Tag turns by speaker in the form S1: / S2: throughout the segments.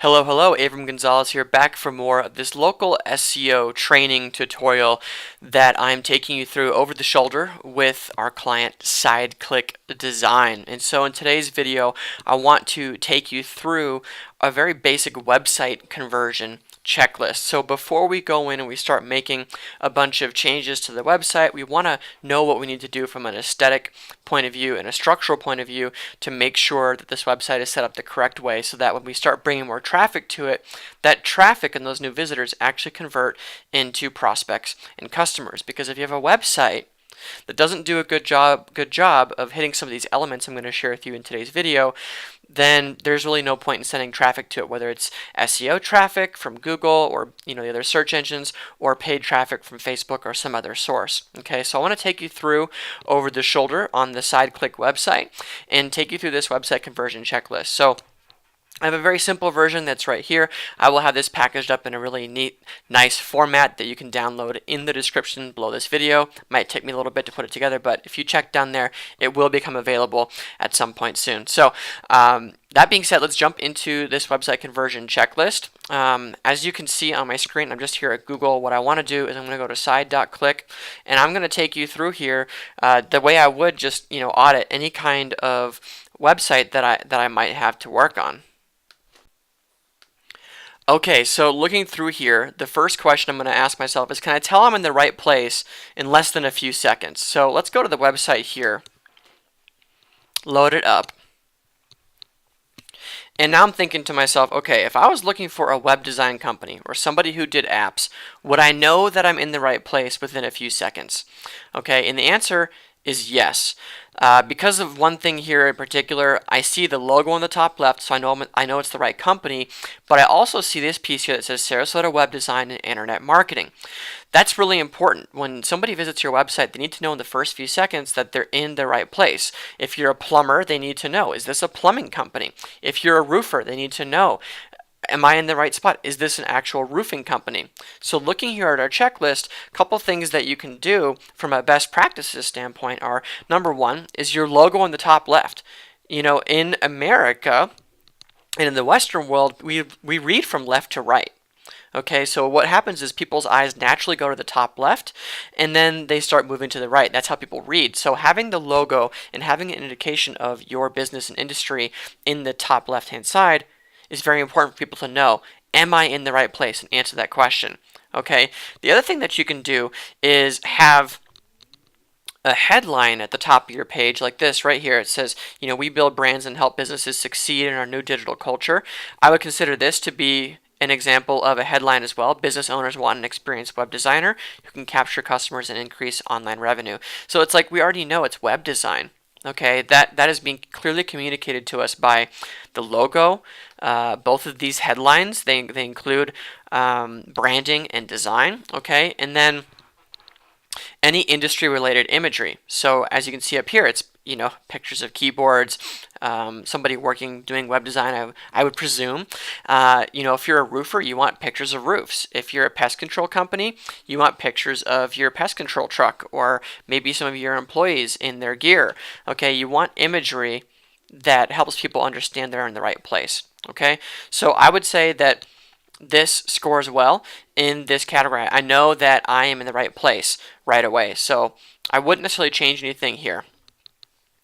S1: Hello, Abram Gonzalez here, back for more of this local SEO training tutorial that I'm taking you through over the shoulder with our client SideClick Design. And so in today's video, I want to take you through a very basic website conversion checklist. So before we go in and we start making a bunch of changes to the website, we want to know what we need to do from an aesthetic point of view and a structural point of view to make sure that this website is set up the correct way so that when we start bringing more traffic to it, that traffic and those new visitors actually convert into prospects and customers. Because if you have a website that doesn't do a good job of hitting some of these elements I'm going to share with you in today's video, then there's really no point in sending traffic to it, whether it's SEO traffic from Google or the other search engines, or paid traffic from Facebook or some other source. Okay, so I want to take you through over the shoulder on the SideClick website and take you through this website conversion checklist. So I have a very simple version that's right here. I will have this packaged up in a really neat, nice format that you can download in the description below this video. Might take me a little bit to put it together, but if you check down there, it will become available at some point soon. So that being said, let's jump into this website conversion checklist. As you can see on my screen, I'm just here at Google. What I want to do is I'm going to go to side.click, and I'm going to take you through here the way I would just audit any kind of website that I might have to work on. Okay, so looking through here, the first question I'm going to ask myself is, can I tell I'm in the right place in less than a few seconds? So let's go to the website here, load it up, and now I'm thinking to myself, okay, if I was looking for a web design company or somebody who did apps, would I know that I'm in the right place within a few seconds? Okay, and the answer is yes. Because of one thing here in particular, I see the logo on the top left, so I know it's the right company, but I also see this piece here that says Sarasota Web Design and Internet Marketing. That's really important. When somebody visits your website, they need to know in the first few seconds that they're in the right place. If you're a plumber, they need to know, is this a plumbing company? If you're a roofer, they need to know, am I in the right spot? Is this an actual roofing company? So looking here at our checklist, a couple things that you can do from a best practices standpoint are, number one is your logo on the top left. In America and in the Western world, we read from left to right. Okay, so what happens is people's eyes naturally go to the top left, and then they start moving to the right. That's how people read. So having the logo and having an indication of your business and industry in the top left-hand side is very important for people to know, am I in the right place, and answer that question. Okay, the other thing that you can do is have a headline at the top of your page like this right here. It says, we build brands and help businesses succeed in our new digital culture. I would consider this to be an example of a headline as well. Business owners want an experienced web designer who can capture customers and increase online revenue. So it's like we already know it's web design. Okay, that is being clearly communicated to us by the logo. Both of these headlines, they include branding and design. Okay, and then any industry related imagery. So as you can see up here, it's pictures of keyboards, somebody doing web design, I would presume. If you're a roofer, you want pictures of roofs. If you're a pest control company, you want pictures of your pest control truck, or maybe some of your employees in their gear. Okay, you want imagery that helps people understand they're in the right place. Okay, so I would say that this scores well in this category. I know that I am in the right place right away, so I wouldn't necessarily change anything here.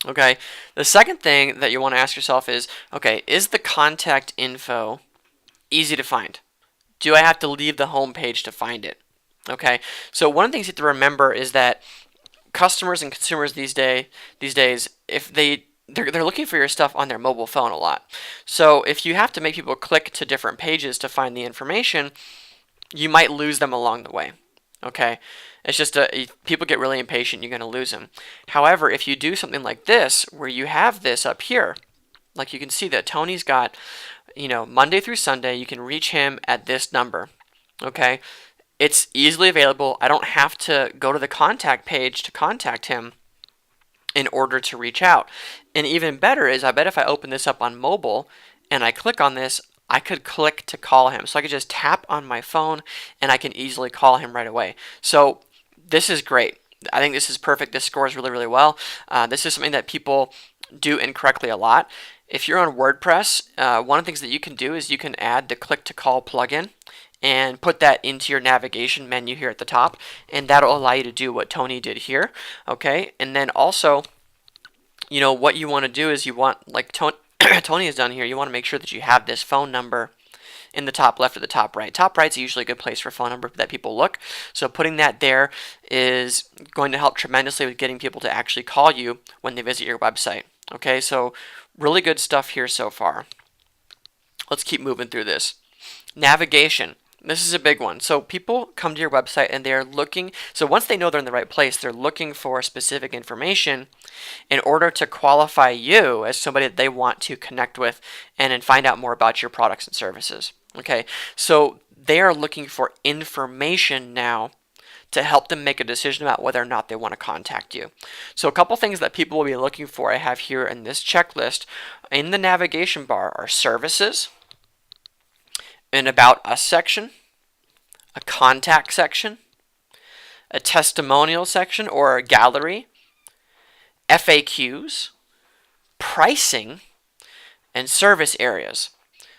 S1: Okay, the second thing that you want to ask yourself is, okay, is the contact info easy to find? Do I have to leave the home page to find it? Okay, so one of the things you have to remember is that customers and consumers these days, if they're looking for your stuff on their mobile phone a lot. So if you have to make people click to different pages to find the information, you might lose them along the way. Okay, it's just people get really impatient, you're going to lose them. However, if you do something like this, where you have this up here, like you can see that Tony's got, Monday through Sunday, you can reach him at this number. Okay, it's easily available. I don't have to go to the contact page to contact him in order to reach out. And even better is, I bet if I open this up on mobile and I click on this, I could click to call him. So I could just tap on my phone and I can easily call him right away. So this is great. I think this is perfect. This scores really, really well. This is something that people do incorrectly a lot. if you're on WordPress, one of the things that you can do is you can add the click to call plugin and put that into your navigation menu here at the top, and that'll allow you to do what Tony did here. Okay, and then also, what you want to do is you want, like Tony has done here, you want to make sure that you have this phone number in the top left or the top right. Top right is usually a good place for phone number that people look. So putting that there is going to help tremendously with getting people to actually call you when they visit your website. Okay, so really good stuff here so far. Let's keep moving through this. Navigation. This is a big one. So people come to your website and they're looking, so once they know they're in the right place, they're looking for specific information in order to qualify you as somebody that they want to connect with and then find out more about your products and services. Okay, so they are looking for information now to help them make a decision about whether or not they want to contact you. So a couple things that people will be looking for I have here in this checklist in the navigation bar are services, an About Us section, a contact section, a testimonial section or a gallery, FAQs, pricing, and service areas.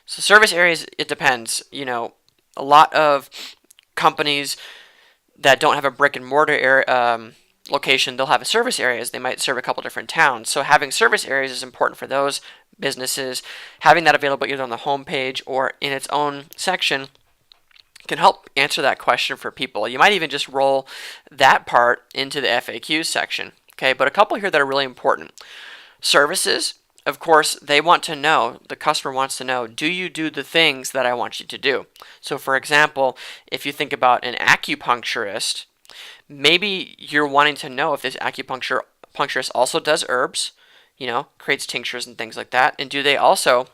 S1: So service areas, it depends. A lot of companies that don't have a brick and mortar location, they'll have a service areas. They might serve a couple different towns. So having service areas is important for those businesses. Having that available either on the home page or in its own section can help answer that question for people. You might even just roll that part into the FAQ section. Okay, but a couple here that are really important. Services, of course, they want to know, the customer wants to know, do you do the things that I want you to do? So for example, if you think about an acupuncturist, maybe you're wanting to know if this acupuncturist also does herbs, creates tinctures and things like that, and do they also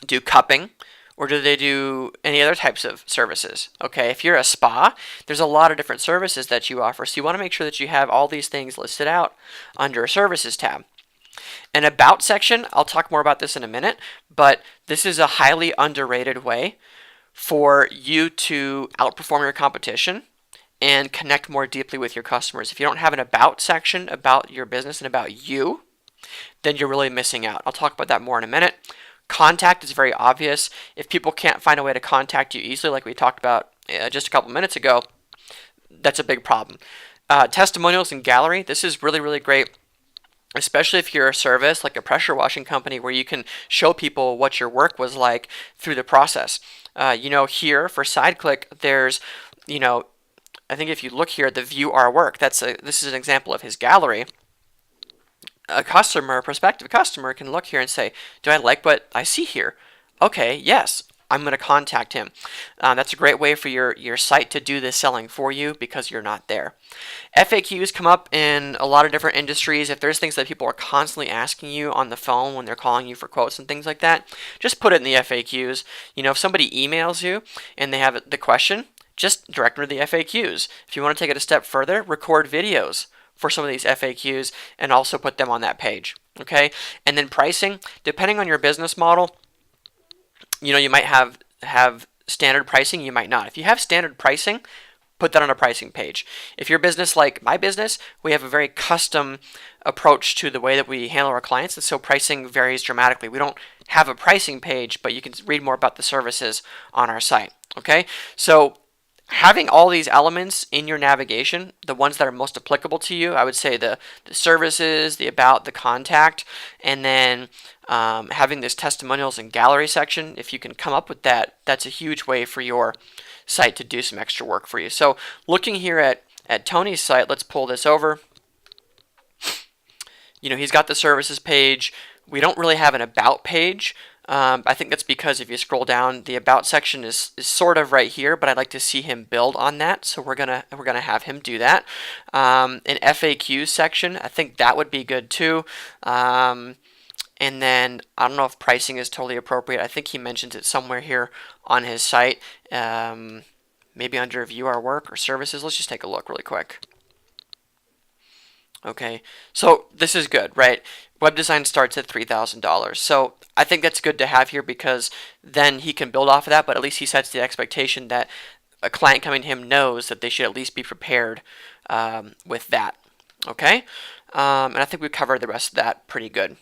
S1: do cupping, or do they do any other types of services? Okay, if you're a spa, there's a lot of different services that you offer, so you want to make sure that you have all these things listed out under a services tab. An About section, I'll talk more about this in a minute, but this is a highly underrated way for you to outperform your competition and connect more deeply with your customers. If you don't have an About section about your business and about you, then you're really missing out. I'll talk about that more in a minute. Contact is very obvious. If people can't find a way to contact you easily, like we talked about just a couple minutes ago, that's a big problem. Testimonials and gallery, this is really, really great, especially if you're a service like a pressure washing company where you can show people what your work was like through the process. Here for SideClick, there's, I think if you look here at the View Our Work, this is an example of his gallery. A prospective customer can look here and say, do I like what I see here? Okay, yes, I'm going to contact him. That's a great way for your site to do this selling for you because you're not there. FAQs come up in a lot of different industries. If there's things that people are constantly asking you on the phone when they're calling you for quotes and things like that, just put it in the FAQs. If somebody emails you and they have the question, just direct them to the FAQs. If you want to take it a step further, record videos for some of these FAQs and also put them on that page. Okay, and then pricing, depending on your business model, you might have standard pricing, you might not. If you have standard pricing, put that on a pricing page. If your business, like my business, we have a very custom approach to the way that we handle our clients, and so pricing varies dramatically. We don't have a pricing page, but you can read more about the services on our site. Okay, so having all these elements in your navigation, the ones that are most applicable to you, I would say the services, the about, the contact, and then having this testimonials and gallery section, if you can come up with that, that's a huge way for your site to do some extra work for you. So looking here at Tony's site, let's pull this over. He's got the services page. We don't really have an about page. I think that's because if you scroll down, the about section is sort of right here, but I'd like to see him build on that, so we're gonna have him do that. An FAQ section, I think that would be good too. And then I don't know if pricing is totally appropriate. I think he mentions it somewhere here on his site, maybe under View Our Work or Services. Let's just take a look really quick. Okay, so this is good, right? Web design starts at $3,000. So I think that's good to have here because then he can build off of that, but at least he sets the expectation that a client coming to him knows that they should at least be prepared with that. Okay, and I think we covered the rest of that pretty good.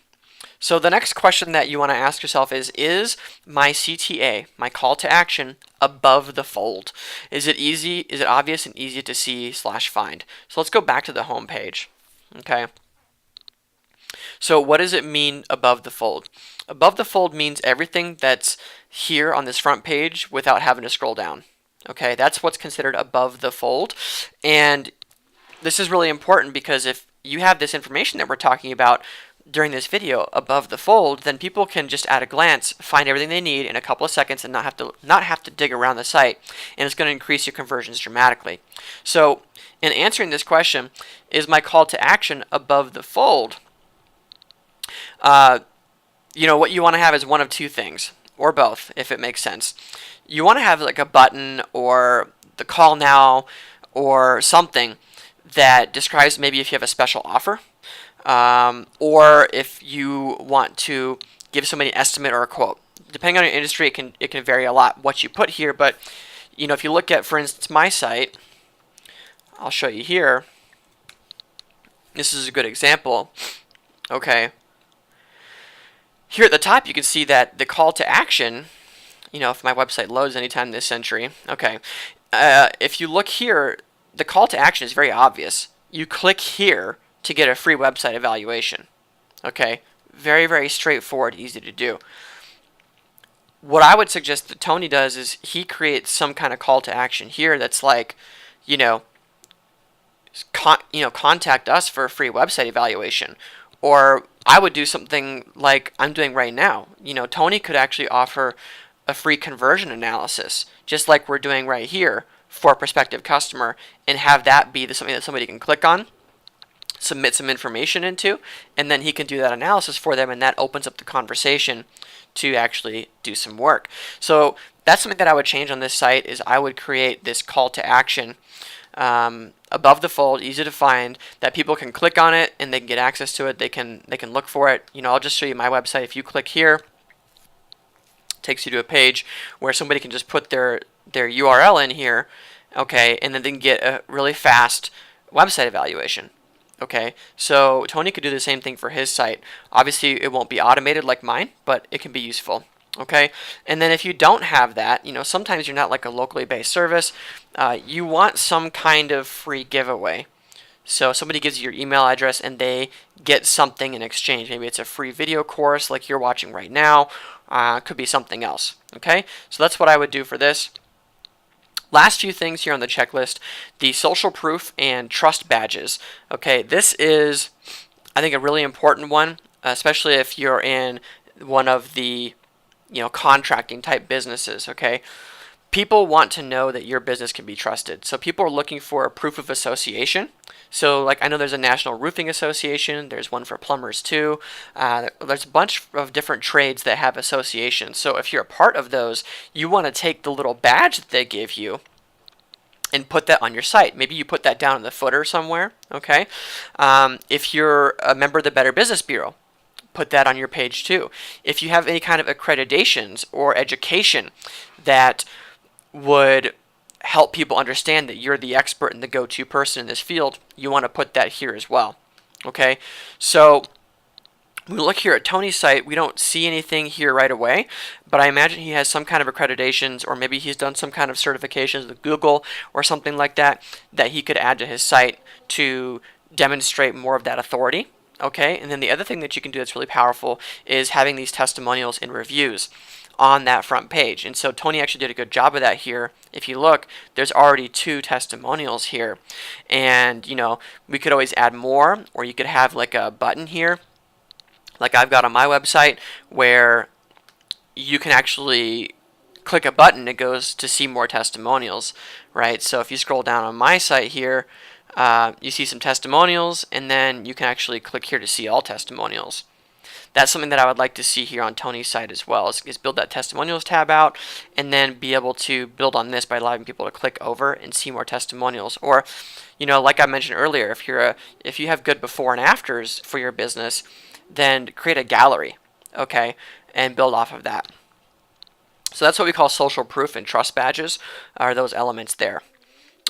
S1: So the next question that you want to ask yourself is my CTA, my call to action, above the fold? Is it easy? Is it obvious and easy to see / find? So let's go back to the home page. Okay. So what does it mean above the fold? Above the fold means everything that's here on this front page without having to scroll down. Okay, that's what's considered above the fold. And this is really important because if you have this information that we're talking about during this video above the fold, then people can just at a glance find everything they need in a couple of seconds and not have to dig around the site, and it's going to increase your conversions dramatically. So in answering this question, is my call to action above the fold? What you want to have is one of two things, or both, if it makes sense. You want to have like a button or the call now or something that describes maybe if you have a special offer, or if you want to give somebody an estimate or a quote. Depending on your industry, it can vary a lot what you put here, but if you look at, for instance, my site, I'll show you here. This is a good example. Okay. Here at the top, you can see that the call to action, if my website loads anytime this century, okay, if you look here, the call to action is very obvious. You click here to get a free website evaluation. Okay, very, very straightforward, easy to do. What I would suggest that Tony does is he creates some kind of call to action here that's like, contact us for a free website evaluation. Or I would do something like I'm doing right now. Tony could actually offer a free conversion analysis, just like we're doing right here for a prospective customer, and have that be something that somebody can click on, submit some information into, and then he can do that analysis for them, and that opens up the conversation to actually do some work. So that's something that I would change on this site. Is I would create this call to action above the fold, easy to find, that people can click on it and they can get access to it. They can look for it. I'll just show you my website. If you click here, it takes you to a page where somebody can just put their URL in here, okay, and then they can get a really fast website evaluation. Okay, so Tony could do the same thing for his site. Obviously, it won't be automated like mine, but it can be useful. Okay, and then if you don't have that, sometimes you're not like a locally based service, you want some kind of free giveaway. So somebody gives you your email address and they get something in exchange. Maybe it's a free video course like you're watching right now. Could be something else. Okay, so that's what I would do for this. Last few things here on the checklist: the social proof and trust badges. Okay, this is, I think, a really important one, especially if you're in one of the contracting type businesses. Okay, people want to know that your business can be trusted. So people are looking for a proof of association. So like I know there's a National Roofing Association, there's one for plumbers too. There's a bunch of different trades that have associations. So if you're a part of those, you want to take the little badge that they give you and put that on your site. Maybe you put that down in the footer somewhere. Okay, if you're a member of the Better Business Bureau, put that on your page too. If you have any kind of accreditations or education that would help people understand that you're the expert and the go-to person in this field, you want to put that here as well. Okay, so when we look here at Tony's site, we don't see anything here right away, but I imagine he has some kind of accreditations, or maybe he's done some kind of certifications with Google or something like that he could add to his site to demonstrate more of that authority. Okay, and then the other thing that you can do that's really powerful is having these testimonials and reviews on that front page. And so Tony actually did a good job of that here. If you look, there's already 2 testimonials here. And, we could always add more, or you could have like a button here, like I've got on my website, where you can actually click a button, it goes to see more testimonials, right? So if you scroll down on my site here, you see some testimonials, and then you can actually click here to see all testimonials. That's something that I would like to see here on Tony's site as well, is build that testimonials tab out and then be able to build on this by allowing people to click over and see more testimonials. Or, like I mentioned earlier, if you have good before and afters for your business, then create a gallery, okay, and build off of that. So that's what we call social proof and trust badges, are those elements there.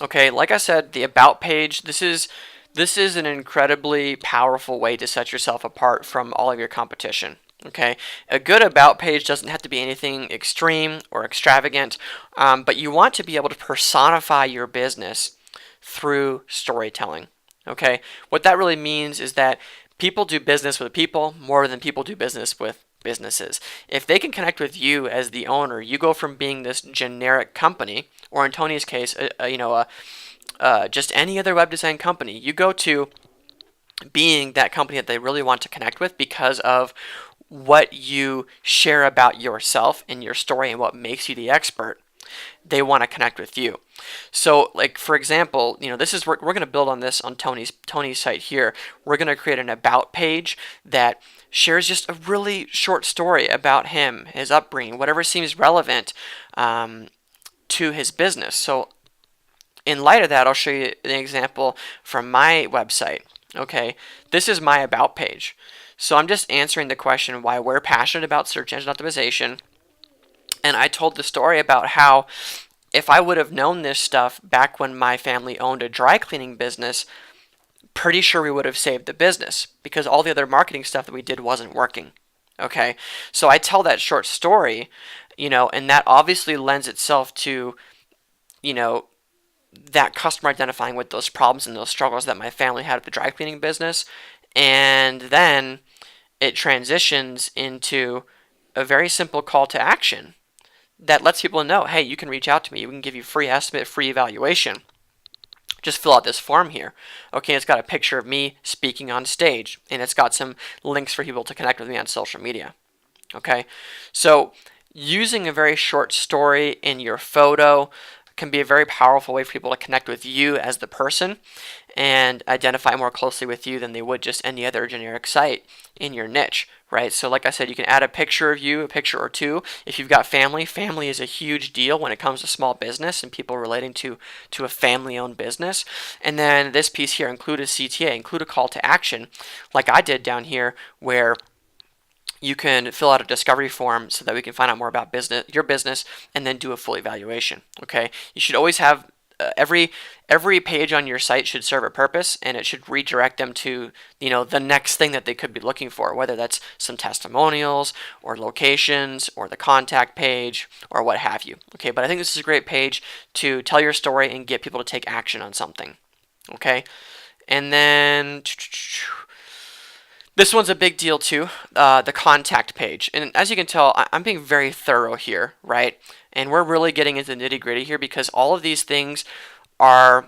S1: Okay, like I said, the about page, this is This is an incredibly powerful way to set yourself apart from all of your competition. Okay, a good about page doesn't have to be anything extreme or extravagant, but you want to be able to personify your business through storytelling. Okay, what that really means is that people do business with people more than people do business with businesses. If they can connect with you as the owner, you go from being this generic company, or in Tony's case, just any other web design company, you go to being that company that they really want to connect with because of what you share about yourself and your story and what makes you the expert. They want to connect with you. So, like for example, this is we're going to build on this on Tony's site here. We're going to create an about page that shares just a really short story about him, his upbringing, whatever seems relevant to his business. So, in light of that, I'll show you an example from my website. Okay, this is my about page. So I'm just answering the question why we're passionate about search engine optimization. And I told the story about how if I would have known this stuff back when my family owned a dry cleaning business, pretty sure we would have saved the business because all the other marketing stuff that we did wasn't working. Okay, so I tell that short story, and that obviously lends itself to, that customer identifying with those problems and those struggles that my family had with the dry cleaning business. And then it transitions into a very simple call to action that lets people know, hey, you can reach out to me. We can give you free estimate, free evaluation. Just fill out this form here. Okay, it's got a picture of me speaking on stage, and it's got some links for people to connect with me on social media. Okay, so using a very short story in your photo can be a very powerful way for people to connect with you as the person and identify more closely with you than they would just any other generic site in your niche, right? So like I said, you can add a picture of you, a picture or two. If you've got family, family is a huge deal when it comes to small business and people relating to a family-owned business. And then this piece here, include a CTA, include a call to action, like I did down here, where you can fill out a discovery form so that we can find out more about your business, and then do a full evaluation. Okay, you should always have every page on your site should serve a purpose, and it should redirect them to the next thing that they could be looking for, whether that's some testimonials or locations or the contact page or what have you. Okay, but I think this is a great page to tell your story and get people to take action on something. Okay, and then this one's a big deal too, the contact page. And as you can tell, I'm being very thorough here, right? And we're really getting into the nitty gritty here because all of these things are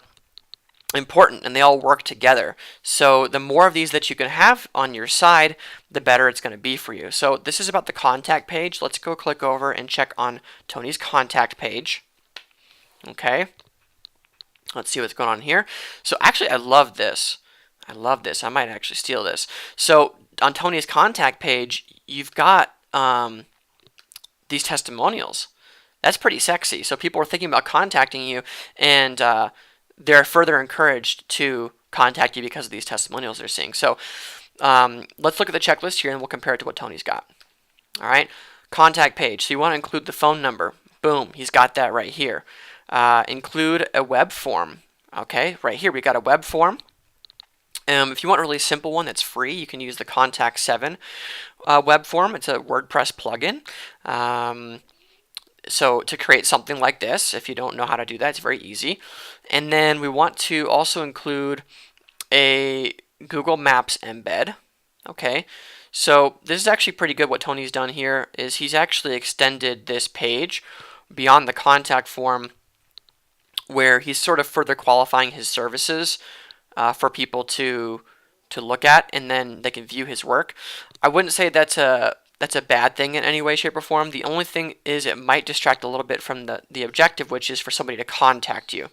S1: important and they all work together. So the more of these that you can have on your side, the better it's going to be for you. So this is about the contact page. Let's go click over and check on Tony's contact page. Okay. Let's see what's going on here. So actually, I love this. I love this. I might actually steal this. So on Tony's contact page, you've got these testimonials. That's pretty sexy. So people are thinking about contacting you, and they're further encouraged to contact you because of these testimonials they're seeing. So let's look at the checklist here, and we'll compare it to what Tony's got. All right, contact page. So you want to include the phone number. Boom, he's got that right here. Include a web form. Okay, right here we got a web form. If you want a really simple one that's free, you can use the Contact 7 web form. It's a WordPress plugin. So to create something like this, if you don't know how to do that, it's very easy. And then we want to also include a Google Maps embed. Okay, so this is actually pretty good. What Tony's done here is he's actually extended this page beyond the contact form, where he's sort of further qualifying his services for people to look at, and then they can view his work. I wouldn't say that's a bad thing in any way, shape, or form. The only thing is it might distract a little bit from the objective, which is for somebody to contact you.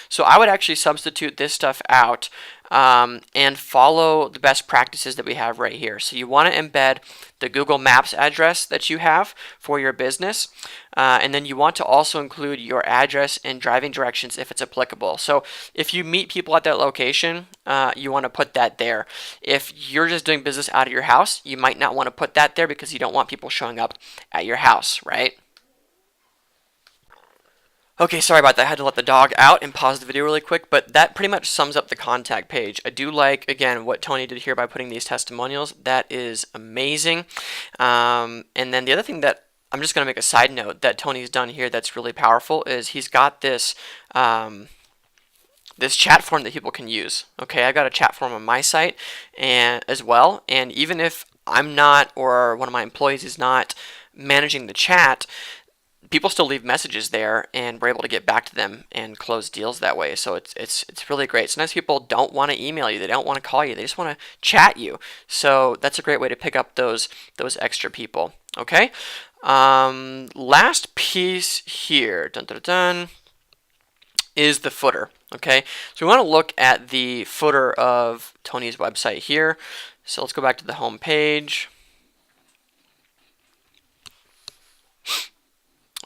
S1: So I would actually substitute this stuff out and follow the best practices that we have right here. So you want to embed the Google Maps address that you have for your business, and then you want to also include your address and driving directions if it's applicable. So if you meet people at that location, you want to put that there. If you're just doing business out of your house, you might not want to put that there because you don't want people showing up at your house, right? Okay, sorry about that. I had to let the dog out and pause the video really quick, but that pretty much sums up the contact page. I do like, again, what Tony did here by putting these testimonials. That is amazing. And then the other thing that I'm just going to make a side note that Tony's done here that's really powerful is he's got this this chat form that people can use. Okay, I got a chat form on my site and as well, and even if I'm not or one of my employees is not managing the chat, people still leave messages there, and we're able to get back to them and close deals that way. So it's really great. Sometimes people don't want to email you, they don't want to call you, they just want to chat you. So that's a great way to pick up those extra people. Okay. Last piece here, dun, dun, dun, is the footer. Okay, so we want to look at the footer of Tony's website here. So let's go back to the home page.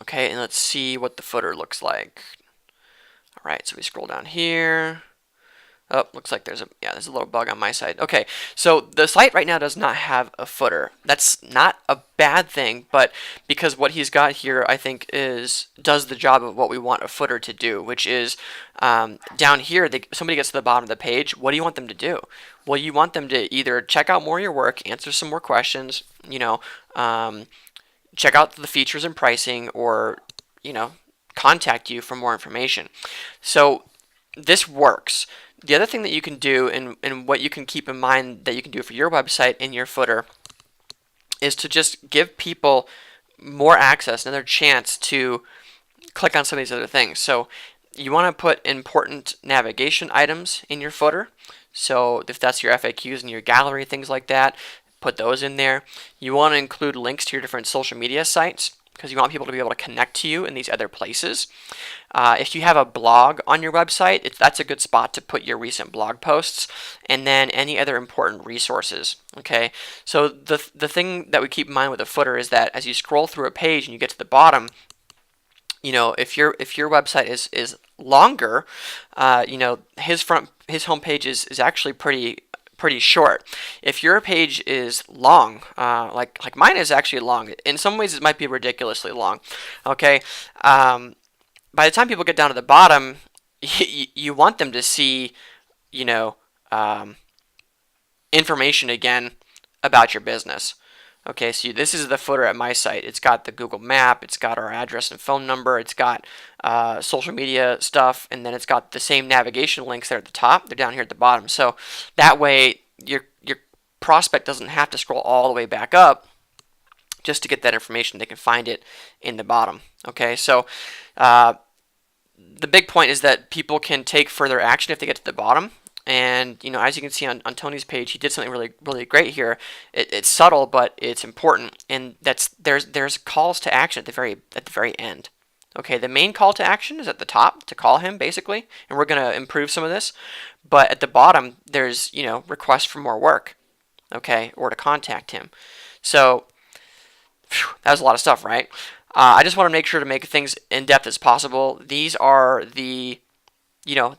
S1: Okay, and let's see what the footer looks like. All right, so we scroll down here. Oh, looks like there's a little bug on my side. Okay, so the site right now does not have a footer. That's not a bad thing, but because what he's got here, I think, does the job of what we want a footer to do, which is down here, somebody gets to the bottom of the page. What do you want them to do? Well, you want them to either check out more of your work, answer some more questions, check out the features and pricing, or contact you for more information. So this works. The other thing that you can do, and what you can keep in mind that you can do for your website in your footer, is to just give people more access, another chance to click on some of these other things. So you want to put important navigation items in your footer. So if that's your FAQs and your gallery, things like that, put those in there. You want to include links to your different social media sites, because you want people to be able to connect to you in these other places. If you have a blog on your website, that's a good spot to put your recent blog posts, and then any other important resources. Okay, so the thing that we keep in mind with a footer is that as you scroll through a page and you get to the bottom, if your website is longer, his home page is actually pretty short. If your page is long, like mine is actually long, in some ways it might be ridiculously long. Okay, by the time people get down to the bottom, you want them to see, information again about your business. Okay, so this is the footer at my site. It's got the Google map, it's got our address and phone number, it's got social media stuff, and then it's got the same navigation links there at the top. They're down here at the bottom. So that way your prospect doesn't have to scroll all the way back up just to get that information. They can find it in the bottom. Okay, so the big point is that people can take further action if they get to the bottom. And as you can see on Tony's page, he did something really great here. It's subtle, but it's important, and there's calls to action at the very end. Okay, the main call to action is at the top to call him, basically, and we're going to improve some of this. But at the bottom, there's requests for more work, okay, or to contact him. So that was a lot of stuff, right? I just want to make sure to make things in depth as possible. These are the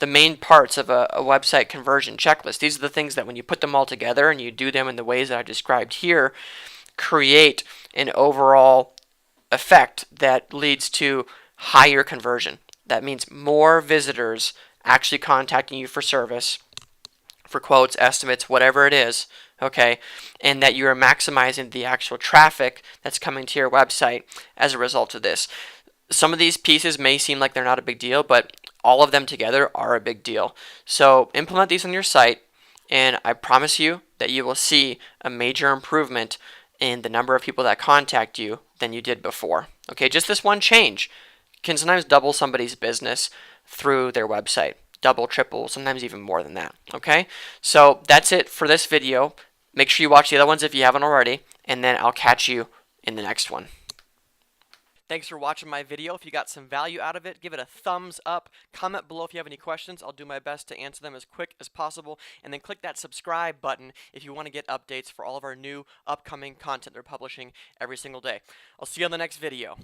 S1: main parts of a website conversion checklist. These are the things that when you put them all together and you do them in the ways that I described here, create an overall effect that leads to higher conversion. That means more visitors actually contacting you for service, for quotes, estimates, whatever it is, okay, and that you are maximizing the actual traffic that's coming to your website as a result of this. Some of these pieces may seem like they're not a big deal, but all of them together are a big deal. So implement these on your site, and I promise you that you will see a major improvement in the number of people that contact you than you did before. Okay, just this one change can sometimes double somebody's business through their website. Double, triple, sometimes even more than that. Okay, so that's it for this video. Make sure you watch the other ones if you haven't already, and then I'll catch you in the next one. Thanks for watching my video. If you got some value out of it, give it a thumbs up. Comment below if you have any questions. I'll do my best to answer them as quick as possible. And then click that subscribe button if you want to get updates for all of our new upcoming content they're publishing every single day. I'll see you on the next video.